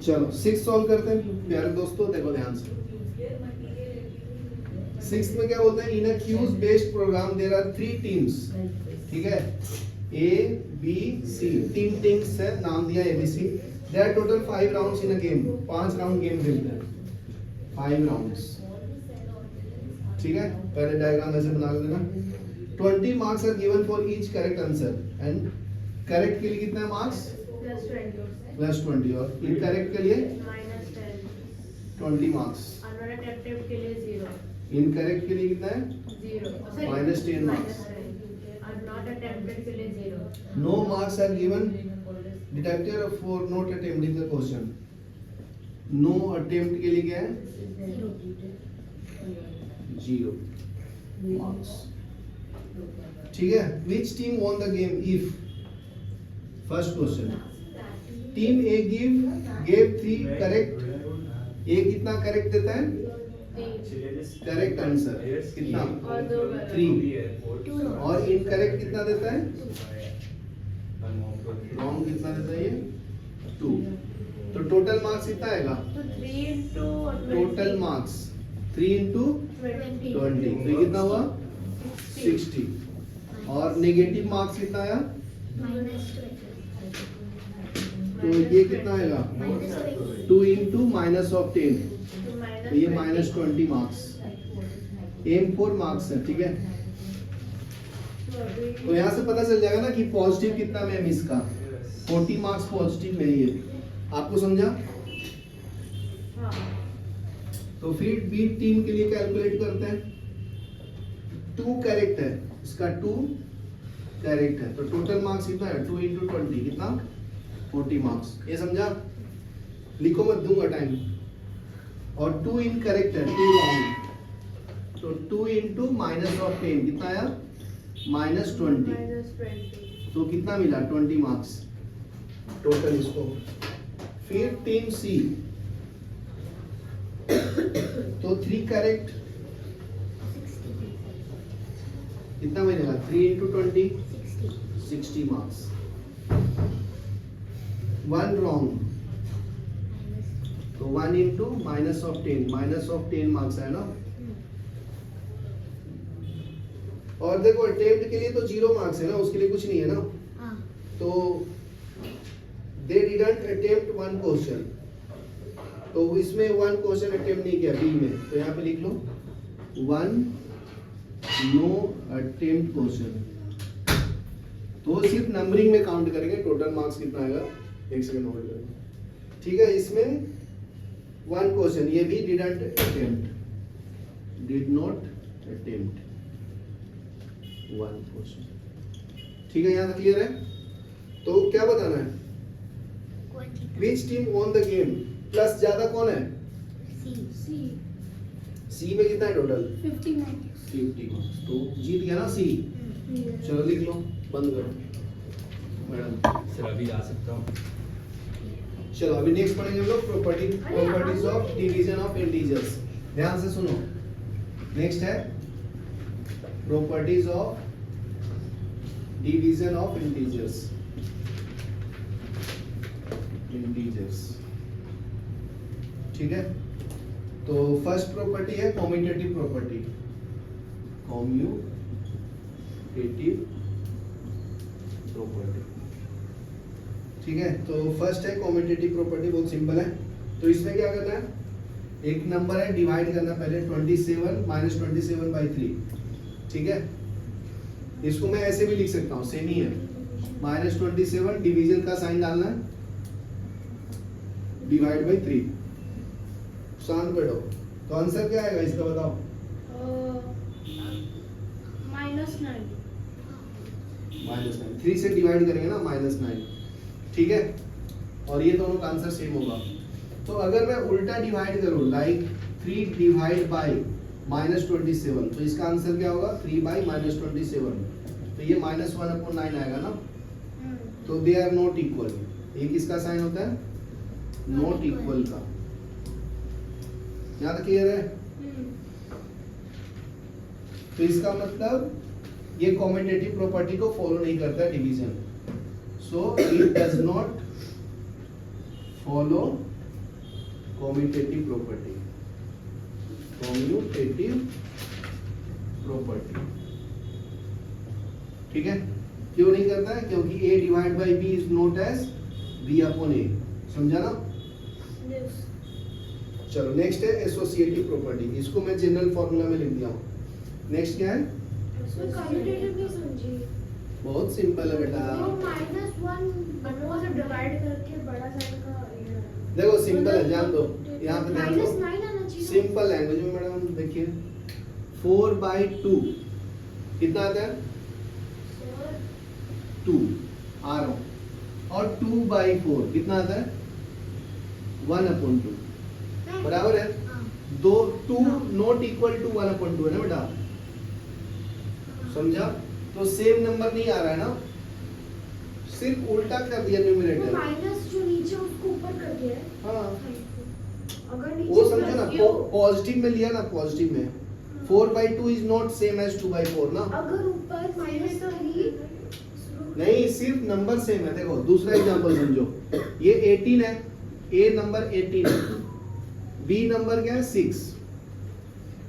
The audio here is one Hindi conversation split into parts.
चलो 6 सॉल्व करते हैं प्यारे दोस्तों, देखो ध्यान से। 6 में क्या बोलते हैं, in a quiz based program there are 3 teams, ठीक है, ए बी सी, 3 टीम्स है, नाम दिया ABC. There total 5 rounds in a game, 5 round game खेलते हैं, 5 राउंड्स, ठीक है। पहले डायग्राम ऐसे बना लेना। 20 marks are given for each correct answer, and correct के लिए कितना है मार्क्स, +20, और इनकरेक्ट के लिए -10 मार्क्स, अनअटेम्प्टेड के लिए 0, इनकरेक्ट के लिए कितना है 0, -10 मार्क्स। नॉट अटेम्प्टेड के लिए 0। No marks are given deducted for not attempting the question. No attempt के लिए क्या है 0 मार्क्स, ठीक है। Which team won the game if, first question, team A gave 3 correct, A कितना करेक्ट देता है, करेक्ट आंसर कितना 3, और इनकरेक्ट कितना देता है, रॉन्ग कितना देता है ये 2। तो टोटल मार्क्स कितना आएगा, टोटल मार्क्स 3 into 20, तो ये कितना हुआ 60, और नेगेटिव मार्क्स कितना आया, तो ये कितना आएगा 2 into -10, तो ये -20 मार्क्स, एम 4 मार्क्स है, ठीक है। तो यहाँ से पता चल जाएगा ना कि पॉजिटिव कितना में है इसका, 40 मार्क्स पॉजिटिव में ही है, आपको समझा। तो फिर बी टीम के लिए कैलकुलेट करते हैं, 2 करेक्ट है, इसका 2 करेक्ट है, तो टोटल मार्क्स कितना है 2 into 20 कितना 40 मार्क्स, ये समझा, लिखो मत, दूंगा टाइम। और 2 इनकरेक्ट है, 2 रॉन्ग, तो 2 into -10 कितना आया -20, तो कितना मिला 20 मार्क्स टोटल इसको। फिर टीम सी, तो 3 करेक्ट कितना मिलेगा 3 into 20 60 मार्क्स, 1 रॉन्ग, तो 1 into -10 मार्क्स है ना। और देखो अटेम्प्ट के लिए तो 0 मार्क्स है ना, उसके लिए कुछ नहीं है ना, तो दे डिडंट अटेम्प्ट 1 क्वेश्चन, तो इसमें 1 क्वेश्चन अटेम्प्ट नहीं किया बी में, तो यहाँ पे लिख लो 1 नो अटेम्प्ट क्वेश्चन, तो सिर्फ नंबरिंग में काउंट करेंगे, टोटल मार्क्स कितना आएगा, एक सेकंड होल्ड करेंगे, ठीक है। इसमें 1 क्वेश्चन, ये भी didn't attempt, did not attempt 1 question, ठीक है, यहाँ तक क्लियर है। तो क्या बताना है, which team won the game, plus ज्यादा कौन है, सी में कितना है टोटल 50 मार्क्स, तो जीत गया ना सी। चलो लिख लो, बंद करो मैडम, सर अभी आ सकता हूँ। चलो अभी नेक्स्ट पढ़ेंगे हम लोग properties of division of integers. ध्यान से सुनो, नेक्स्ट है properties of division of integers, ठीक है। तो फर्स्ट प्रॉपर्टी है कॉम्यूटेटिव प्रॉपर्टी, कॉम्यूटेटिव प्रॉपर्टी, ठीक है। तो फर्स्ट है कॉम्यूटेटिव प्रॉपर्टी, बहुत सिंपल है। तो इसमें क्या करना है, एक नंबर है, डिवाइड करना पहले 27 -27/3, ठीक है। इसको मैं ऐसे भी लिख सकता हूँ, सेम ही है, -27 डिवीजन का साइन डालना है, डिवाइड बाई 3, शांत बैठो। तो आंसर क्या आएगा इसका बताओ, -9, 3 से डिवाइड करेंगे ना -9, ठीक है। और ये दोनों का आंसर सेम होगा। तो अगर मैं उल्टा डिवाइड करूं, लाइक 3 डिवाइड बाय -27, तो इसका आंसर क्या होगा 3 बाय -27, तो ये -1/9 आएगा ना। तो दे आर नॉट इक्वल, ये किसका साइन होता है, नॉट इक्वल का। यहाँ तक क्लियर है। तो इसका मतलब ये कॉम्यूटेटिव प्रॉपर्टी को फॉलो नहीं करता division, so it does not follow commutative property, commutative property. ठीक है, क्यों नहीं करता है? क्योंकि a divide by b is not as b upon a। समझा ना? चलो नेक्स्ट है एसोसिएटिव प्रॉपर्टी, इसको मैं जनरल फॉर्मूला में लिख दिया हूं। नेक्स्ट क्या है? कम्यूटेटिव नहीं समझी। बहुत सिंपल है बेटा, -1 डिवाइड करके बड़ा साइन का ये देखो सिंपल है, जान दो, यहाँ पे ध्यान दो। -9 आना चाहिए। सिंपल लैंग्वेज में मैडम देखिए, 4/2 कितना आता है? 2 आ रहा हूँ, और 2/4 कितना आता है? 1/2 बराबर है। दो 2 नॉट इक्वल टू 1/2 है ना बेटा, समझा? तो सेम नंबर नहीं आ रहा है ना, सिर्फ उल्टा कर दिया न्यूमरेटर। माइनस जो नीचे उसको ऊपर कर दिया है। हाँ, अगर नीचे वो समझो ना, plus पॉजिटिव में लिया ना, पॉजिटिव में 4/2 इज नॉट सेम एज 2/4 ना। अगर ऊपर -3 नहीं, सिर्फ नंबर सेम है। देखो दूसरा एग्जांपल समझो, ये 18 है, ए नंबर 18 है, बी नंबर क्या है? 6।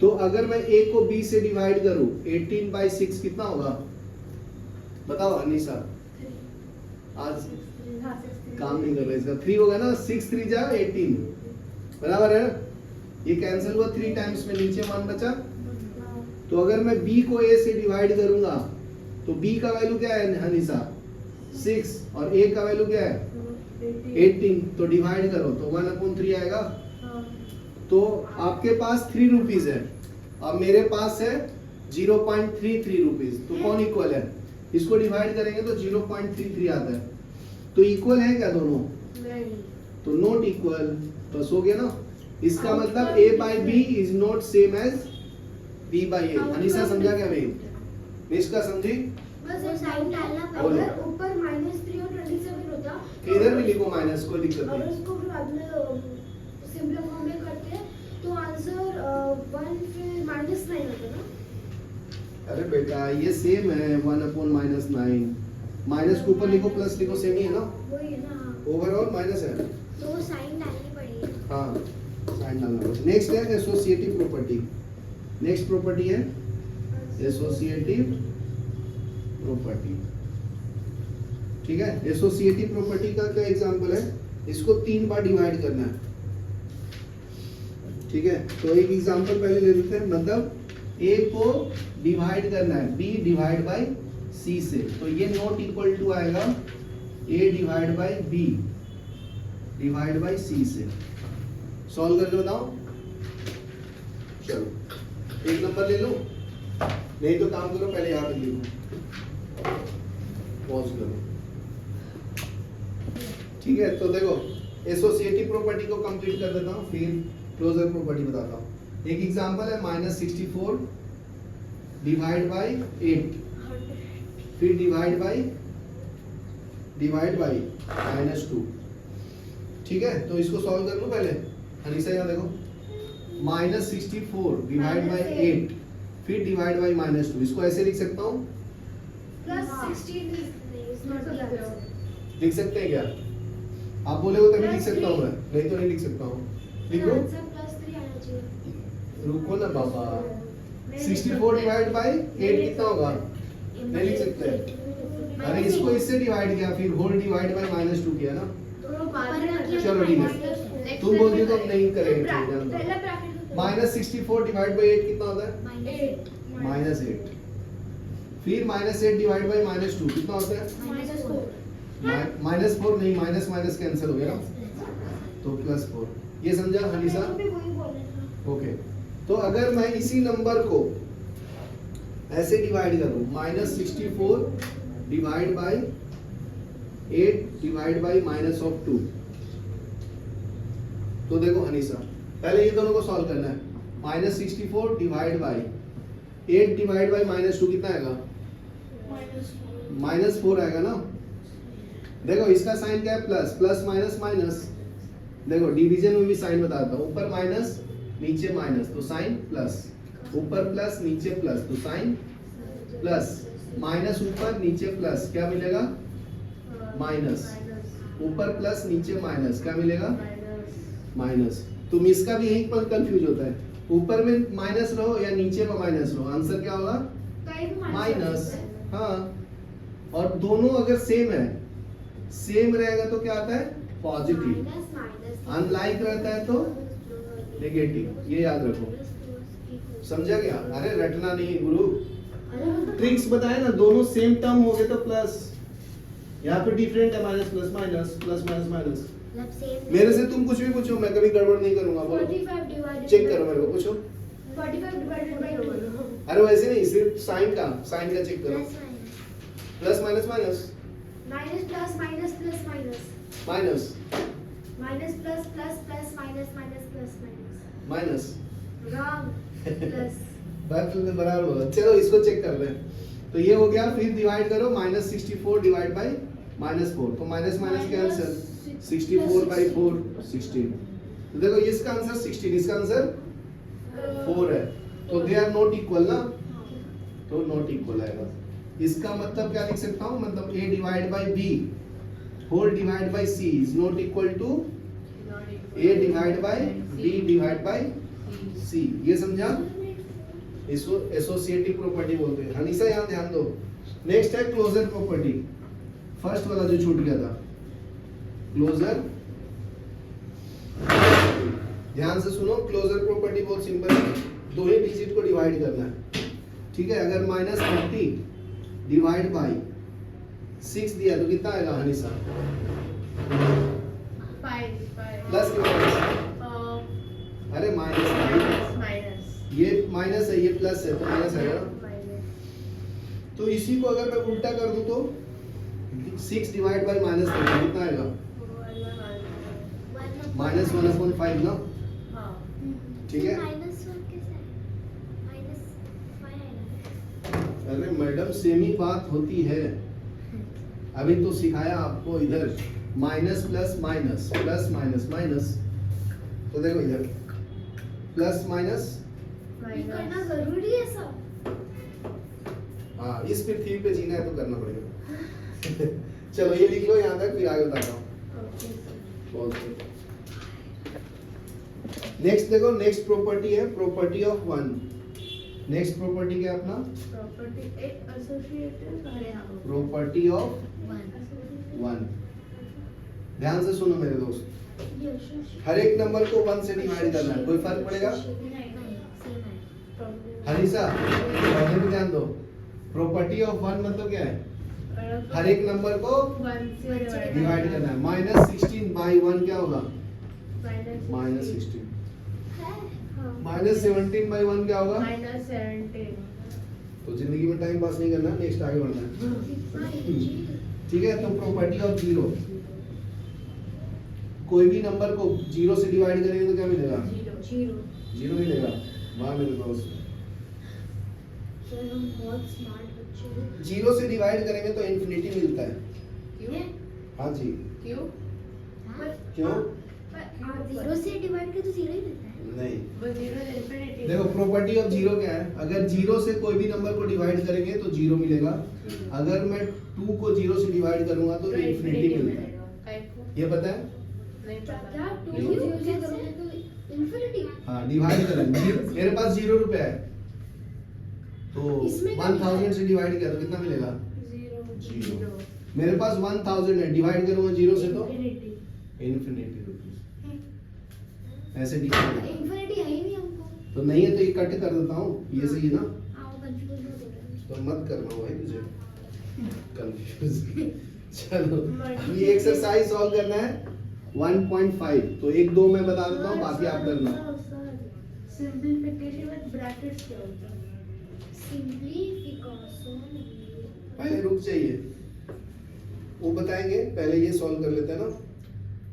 तो अगर मैं ए को बी से डिवाइड करूं, 18/6 कितना होगा? बताओ अनीसा, आज काम नहीं कर रहा इसका। 3 होगा ना, 6 3 जा 18 बराबर है। ये कैंसिल हुआ 3 टाइम्स में, नीचे 1 बचा। तो अगर मैं b को a से डिवाइड करूंगा तो b का वैल्यू क्या है हनीसा? 6, और a का वैल्यू क्या है? 18। तो डिवाइड करो तो 1/3 आएगा। तो आपके पास 3 रुपीज है और मेरे पास है 0.33 रुपीज, तो कौन इक्वल है? इसको डिवाइड करेंगे तो 0.33 आता है। तो इक्वल है क्या दोनों? तो नॉट इक्वल, बस हो गया ना। इसका मतलब a by b is not same as b by a। Anisa समझा क्या भाई? निष्का समझी? बस एक साइन डालना। बोलो। अगर ऊपर -3 और 27 होता तो इधर भी लिखो माइनस, कोई दिक्कत अगर नहीं। उसको फिर बाद में सिंपल फॉर्म में करते तो आंसर 1 फिर -9 होता ना। अरे बेटा ये सेम है, 1/-9। माइनस के ऊपर लिखो, प्लस लिखो, सेम ही है ना। वही है ना। ओवरऑल माइनस है। तो वो साइन डालनी पड़ेगी। हाँ, साइन डालना पड़ेगा। नेक्स्ट है एसोसिएटिव प्रॉपर्टी। नेक्स्ट प्रॉपर्टी है एसोसिएटिव प्रॉपर्टी। ठीक है, एसोसिएटिव प्रॉपर्टी का क्या एग्जांपल है? इसको 3 बार डिवाइड करना है। ठीक है, तो एक एग्जांपल पहले ले लेते हैं। मतलब a को डिवाइड करना है b डिवाइड बाय c से, तो ये नॉट इक्वल टू आएगा a divide by b divide by c से। सॉल्व करके बताओ। चलो एक नंबर ले लो, नहीं तो काम करो, पहले यहाँ पे लिखो, पॉज करो। ठीक है, तो देखो एसोसिएटिव प्रॉपर्टी को कंप्लीट कर देता हूँ, फिर क्लोजर प्रॉपर्टी बताता हूँ। एक एग्जांपल है -64 डिवाइड बाय 8, फिर डिवाइड बाय -2। ठीक है, तो इसको सॉल्व कर लो पहले। हनीसा यहाँ देखो, -64 डिवाइड बाय 8, फिर डिवाइड बाय -2। इसको ऐसे लिख सकता हूँ, +16 is not the answer। लिख सकते हैं क्या? आप बोलेगे तभी लिख सकता हूँ मैं, नहीं तो नहीं लिख सकता हूँ। लिखो, आंसर +3 आना चाहिए। रुको ना बाबा। 64 डिवाइड बाय 8 कितना होगा? नहीं लिख सकते। अरे इसको इससे डिवाइड किया, फिर होल डिवाइड बाय -2 किया ना। चलो ठीक है, तुम बोलती हो तो हम नहीं करेंगे। पहला ब्रैकेट -64 डिवाइड बाय 8 कितना होता है? 8। फिर -8 डिवाइड बाय -2 कितना होता है? -4 नहीं, माइनस माइनस कैंसिल हो गया ना, तो +4। ये समझा हनीसा? ओके, तो अगर मैं इसी नंबर को ऐसे डिवाइड करूं, -64 डिवाइड बाय 8 डिवाइड बाय -2, तो देखो हनीसा पहले ये दोनों को सॉल्व करना है। -64 डिवाइड बाय 8 डिवाइड बाय -2 कितना आएगा? -4 आएगा ना। देखो इसका साइन क्या है? Plus, plus minus minus. देखो डिवीजन में भी साइन बताता हूँ, ऊपर माइनस नीचे माइनस तो साइन प्लस, ऊपर प्लस नीचे प्लस तो साइन प्लस, माइनस ऊपर नीचे प्लस क्या मिलेगा? माइनस, ऊपर प्लस नीचे माइनस क्या मिलेगा? माइनस। तुम इसका भी यही पर कंफ्यूज होता है, ऊपर में माइनस रहो या नीचे में माइनस रहो, आंसर क्या होगा? कहीं भी माइनस। हाँ, और दोनों अगर सेम है, सेम रहेगा तो क्या आता है? पॉजिटिव। अनलाइक रहता है तो नेगेटिव। ये याद रखो, समझा क्या? अरे रटना नहीं गुरु, ट्रिक्स बताए ना, दोनों सेम टर्म हो गए तो प्लस, यहाँ पे डिफरेंट है, minus plus minus, plus minus minus. मेरे से तुम कुछ भी पूछो, मैं कभी गड़बड़ नहीं करूंगा। बोलो, चेक करो मेरे को, पूछो। 45 डिवाइडेड बाय 2। अरे वैसे नहीं, सिर्फ साइन का चेक करो। Plus minus minus minus plus minus plus minus minus minus plus plus plus minus minus plus minus minus wrong plus बराबर होगा। चलो इसको चेक कर ले। तो ये हो गया, फिर डिवाइड करो, -64 डिवाइड बाय -4, तो माइनस माइनस का आंसर 64 बाय 4 16। तो देखो इसका आंसर 16, इसका आंसर 4 है, तो दे आर नॉट इक्वल ना, तो नॉट इक्वल आएगा। इसका मतलब क्या लिख सकता हूँ? मतलब a divide by b whole divide by c is not equal to a divide by b divide by c। ये समझा? इसको एसोसिएटिव प्रॉपर्टी बोलते हैं। हनीसा यहाँ ध्यान दो। नेक्स्ट है क्लोजर प्रॉपर्टी, फर्स्ट वाला जो छूट गया था, क्लोजर। ध्यान से सुनो, क्लोजर प्रॉपर्टी बहुत सिंपल है, दो ही डिजिट को डिवाइड करना है, ठीक है? अगर -30 डिवाइड बाय 6 दिया तो कितना आएगा हनीसा? 5 प्लस के माइनस? अरे माइनस, ये माइनस है, ये प्लस है, तो माइनस आएगा ना। तो इसी को अगर मैं उल्टा कर दूं तो 6 डिवाइड बाय -30 कितना आएगा? -1/5 ना, ठीक है? अरे मैडम सेम ही बात होती है, अभी तो सिखाया आपको इधर minus plus minus plus minus minus. तो देखो इधर प्लस माइनस, करना जरूरी है सब। हाँ, इस पृथ्वी पे जीना है तो करना पड़ेगा। चलो ये लिख लो यहाँ तक, फिर आगे बताता हूँ। नेक्स्ट देखो, नेक्स्ट प्रॉपर्टी है प्रॉपर्टी ऑफ 1। नेक्स्ट प्रॉपर्टी क्या है अपना? प्रॉपर्टी एक एसोसिएटिव प्रॉपर्टी ऑफ 1। ध्यान से सुनो मेरे दोस्त, हर एक नंबर को 1 से डिवाइड करना है, कोई फर्क पड़ेगा? हनीसा पढ़ने में ध्यान दो। प्रॉपर्टी ऑफ 1 मतलब क्या है? हर एक नंबर को 1 से डिवाइड करना है। -16 बाय 1 क्या होगा? -16। -17 बाय 1 क्या होगा? -17। तो जिंदगी में टाइम पास नहीं करना, नेक्स्ट आगे बढ़ना है, ठीक है? तो प्रॉपर्टी ऑफ 0, कोई भी नंबर को 0 से डिवाइड करेंगे तो क्या मिलेगा? 0 मिलेगा। वाह मेरे दोस्त, सर हम बहुत स्मार्ट बच्चे हैं। 0 से डिवाइड करेंगे तो इन्फिनिटी मिलता है। क्यों? हाँ जी। क्यों? क्यों? 0 से डिवाइड कर तो 0 ही मिलता है। नहीं, वो 0 इंफिनिटी। देखो प्रॉपर्टी ऑफ 0 क्या है? अगर 0 से कोई भी नंबर को डिवाइड करेंगे तो 0 मिलेगा, अगर मैं 2 को 0 से डिवाइड करूंगा तो इन्फिनिटी मिलेगा। ये पता है? नहीं पता। क्या 2 को 0 से करोगे तो इन्फिनिटी? हाँ, डिवाइड करेंगे। मेरे पास 0 रुपए है, तो इसमें 1000 से डिवाइड किया तो कितना मिलेगा? 0। मेरे पास 1000 है, डिवाइड करूंगा 0 से तो इंफिनिटी। Infinity rupees. ऐसे डिवाइड, इन्फिनिटी है ही नहीं हमको। तो नहीं है तो ये कट कर देता हूँ, ये सही है ना? हाँ वो कंफ्यूज हो रहा है। तो मत करना भाई मुझे कंफ्यूज। चलो ये एक्सरसाइज सॉल्व करना है 1.5, तो 1 2 मैं बता देता हूँ, बाकी आप करना। सिंपलीफिकेशन विद ब्रैकेट्स क्या होता है? सिंपलीफिकेशन पहले रुक जाइए, वो बताएंगे, पहले ये सॉल्व कर लेते हैं ना।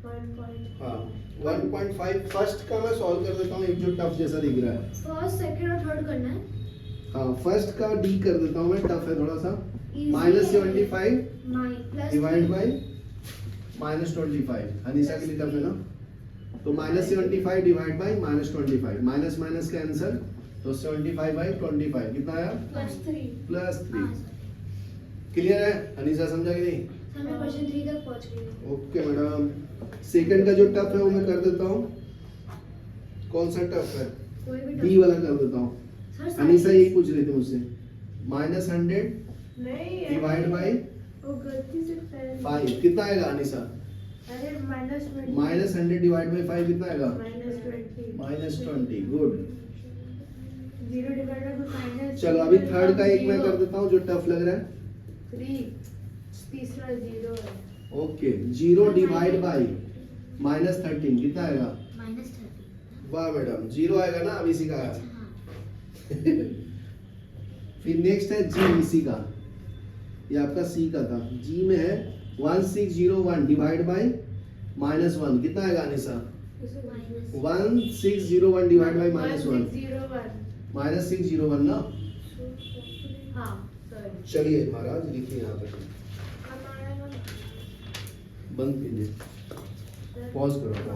1.5। हाँ 1.5 फर्स्ट का मैं सॉल्व कर देता हूँ, एक जो टफ जैसा दिख रहा है। फर्स्ट सेकंड और थर्ड करना है। हाँ फर्स्ट का डी कर देता हूँ मैं, टफ है थोड़ा सा। -75 डिवाइड बाय -25, हनीसा के लिए टफ है ना? तो -75 डिवाइड बाय -25, माइनस माइनस का आंसर, तो 75/25 कितना आया? +3। क्लियर है? हनीसा समझा कि नहीं? मैं क्वेश्चन 3 तक पहुंच गई हूं। Okay madam. सेकंड का जो टफ है वो मैं कर देता हूँ। कौन सा टफ है? कोई भी बी वाला कर देता हूँ। सर अनीसा यही पूछ रही थी मुझसे। -100 नहीं डिवाइड बाई वो गलती से पहले 5 कितना आएगा अनीसा? अरे -20 -100 डिवाइड बाई 5 कितना आएगा? -20 -20 गुड। 0 divided by minus. चलो अभी थर्ड का एक मैं कर देता हूँ जो टफ लग रहा है। 3 तीसरा 0 है। ओके 0 डिवाइड बाई -13 कितना आएगा? -30। वाह मैडम 0 आएगा ना अब इसी का। हाँ फिर नेक्स्ट है जी इसी का, ये आपका सी का था। जी में है 1601 डिवाइड बाई -1 कितना आएगा अनिसा? माइनस 1601 डिवाइड बाई -1 1601 -601 ना। हाँ सॉरी चलिए महाराज लिखिए यहाँ तक, हमारा बंद कीजिए, पॉज करो।